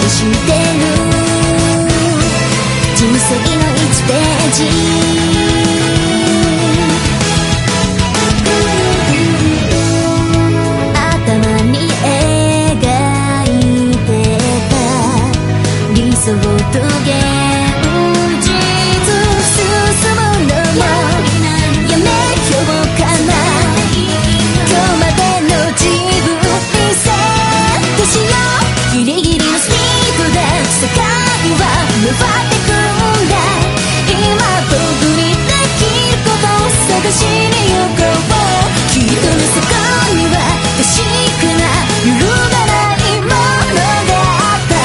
愛してる人生の1ページそうと現実進むのもやめようかな今日までの自分リセットしようギリギリのスピードで世界は回ってくんだ今僕にできることを探しに行こうきっとそこには確かな揺るがないものがあった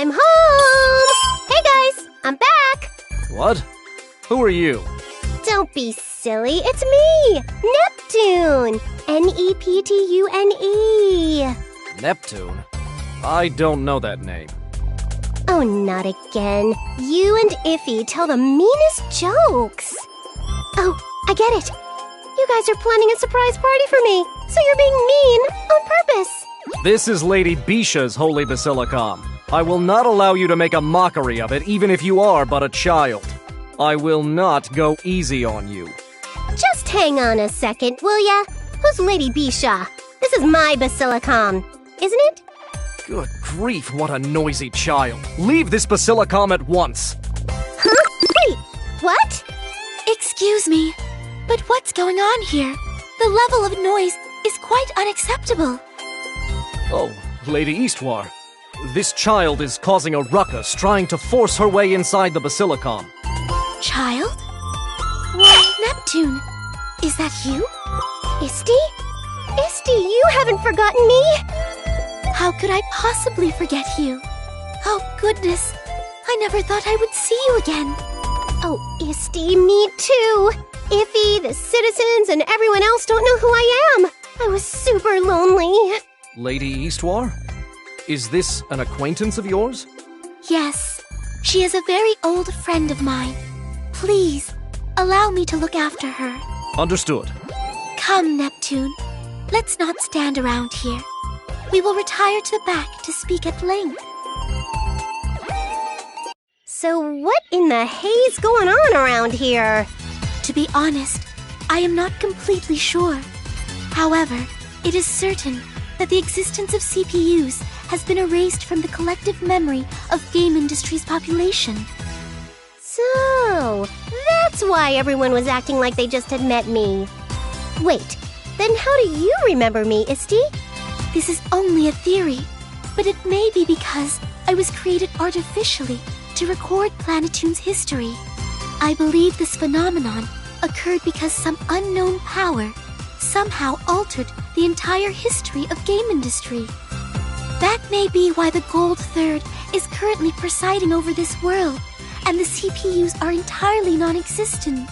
I'm home! Hey guys, I'm back! What? Who are you? Don't be silly, it's me! Neptune! Neptune! Neptune? I don't know that name. Oh, not again. You and Iffy tell the meanest jokes. Oh, I get it. You guys are planning a surprise party for me, so you're being mean on purpose. This is Lady Bisha's holy basilicom. I will not allow you to make a mockery of it, even if you are but a child. I will not go easy on you. Just hang on a second, will ya? Who's Lady Bisha? This is my basilicom, isn't it? Good grief, what a noisy child. Leave this basilicom at once. Huh? Wait, what? Excuse me, but what's going on here? The level of noise is quite unacceptable. Oh, Lady Eastwar. This child is causing a ruckus, trying to force her way inside the basilicom. Child? Why, Neptune, is that you? Isti? Isti, you haven't forgotten me? How could I possibly forget you? Oh, goodness. I never thought I would see you again. Oh, Isti, me too. Iffy, the citizens, and everyone else don't know who I am. I was super lonely. Lady Eastwar? Is this an acquaintance of yours? Yes, she is a very old friend of mine. Please, allow me to look after her. Understood. Come, Neptune. Let's not stand around here. We will retire to the back to speak at length. So what in the hay's going on around here? To be honest, I am not completely sure. However, it is certain that the existence of CPUs has been erased from the collective memory of game industry's population. So, that's why everyone was acting like they just had met me. Wait, then how do you remember me, Isti? This is only a theory, but it may be because I was created artificially to record Planetoon's history. I believe this phenomenon occurred because some unknown power somehow altered the entire history of game industry. That may be why the Gold Third is currently presiding over this world, and the CPUs are entirely non-existent.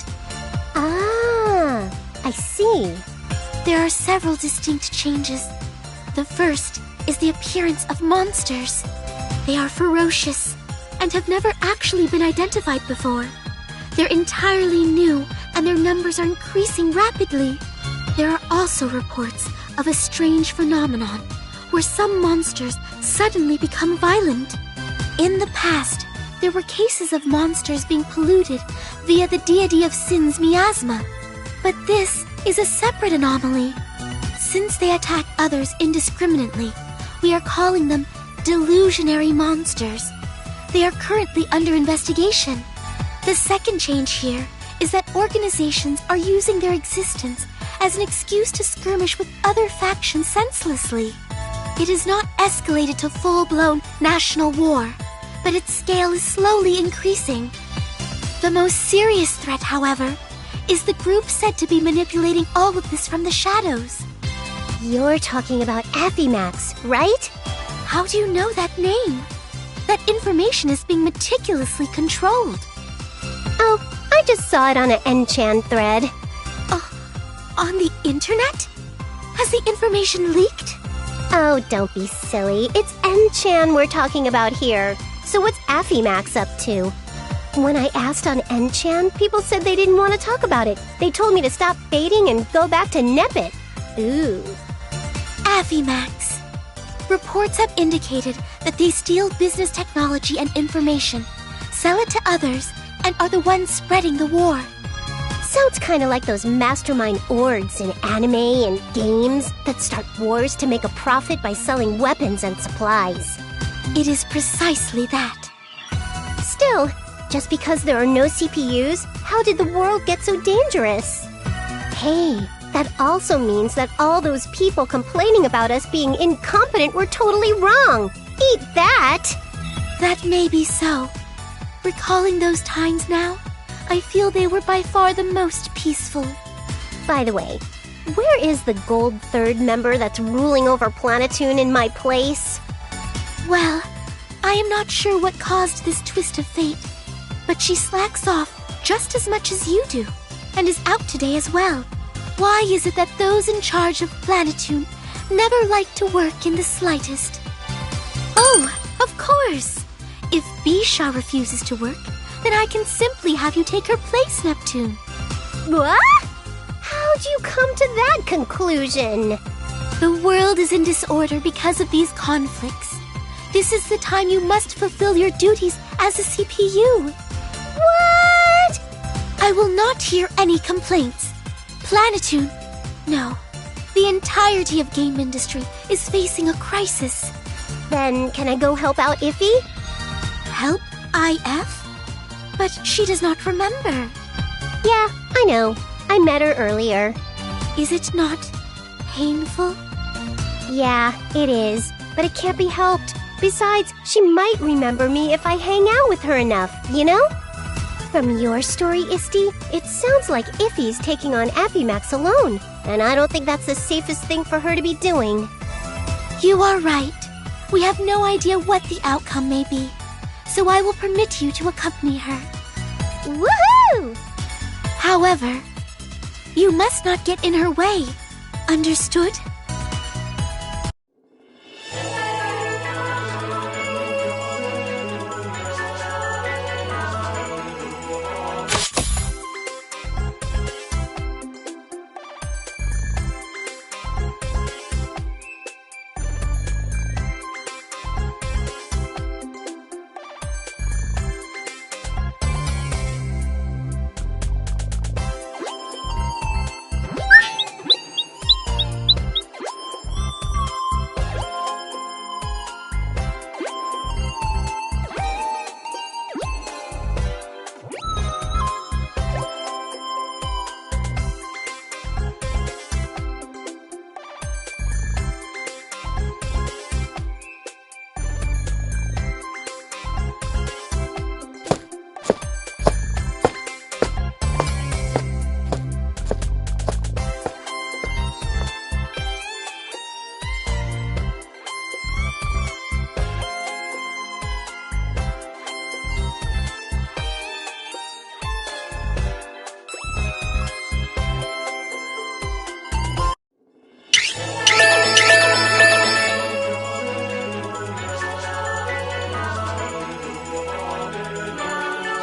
Ah, I see. There are several distinct changes. The first is the appearance of monsters. They are ferocious and have never actually been identified before. They're entirely new, and their numbers are increasing rapidly. There are also reports of a strange phenomenon where some monsters suddenly become violent. In the past, there were cases of monsters being polluted via the deity of sin's miasma. But this is a separate anomaly. Since they attack others indiscriminately, we are calling them delusionary monsters. They are currently under investigation. The second change here is that organizations are using their existence as an excuse to skirmish with other factions senselessly. It has not escalated to full-blown national war, but its scale is slowly increasing. The most serious threat, however, is the group said to be manipulating all of this from the shadows. You're talking about Affimax, right? How do you know that name? That information is being meticulously controlled. Oh, I just saw it on an Enchan thread. On the internet? Has the information leaked? Oh, don't be silly. It's Enchan we're talking about here. So what's Affimax up to? When I asked on Enchan, people said they didn't want to talk about it. They told me to stop baiting and go back to Nepit. Ooh. Affimax. Reports have indicated that they steal business technology and information, sell it to others, and are the ones spreading the war. Sounds kind of like those mastermind orgs in anime and games that start wars to make a profit by selling weapons and supplies. It is precisely that. Still, just because there are no CPUs, how did the world get so dangerous? Hey, that also means that all those people complaining about us being incompetent were totally wrong. Eat that! That may be so. Recalling those times now, I feel they were by far the most peaceful. By the way, where is the Gold Third member that's ruling over Planetoon in my place? Well, I am not sure what caused this twist of fate, but she slacks off just as much as you do, and is out today as well. Why is it that those in charge of Planetoon never like to work in the slightest? Oh, of course! If Bisha refuses to work, then I can simply have you take her place, Neptune. What? How'd you come to that conclusion? The world is in disorder because of these conflicts. This is the time you must fulfill your duties as a CPU. What? I will not hear any complaints. Planetoon, no. The entirety of game industry is facing a crisis. Then can I go help out Iffy? Help IF? But she does not remember. Yeah, I know. I met her earlier. Is it not painful? Yeah, it is. But it can't be helped. Besides, she might remember me if I hang out with her enough, you know? From your story, Isti, it sounds like Iffy's taking on Affimax alone. And I don't think that's the safest thing for her to be doing. You are right. We have no idea what the outcome may be. So I will permit you to accompany her. Woohoo! However, you must not get in her way. Understood?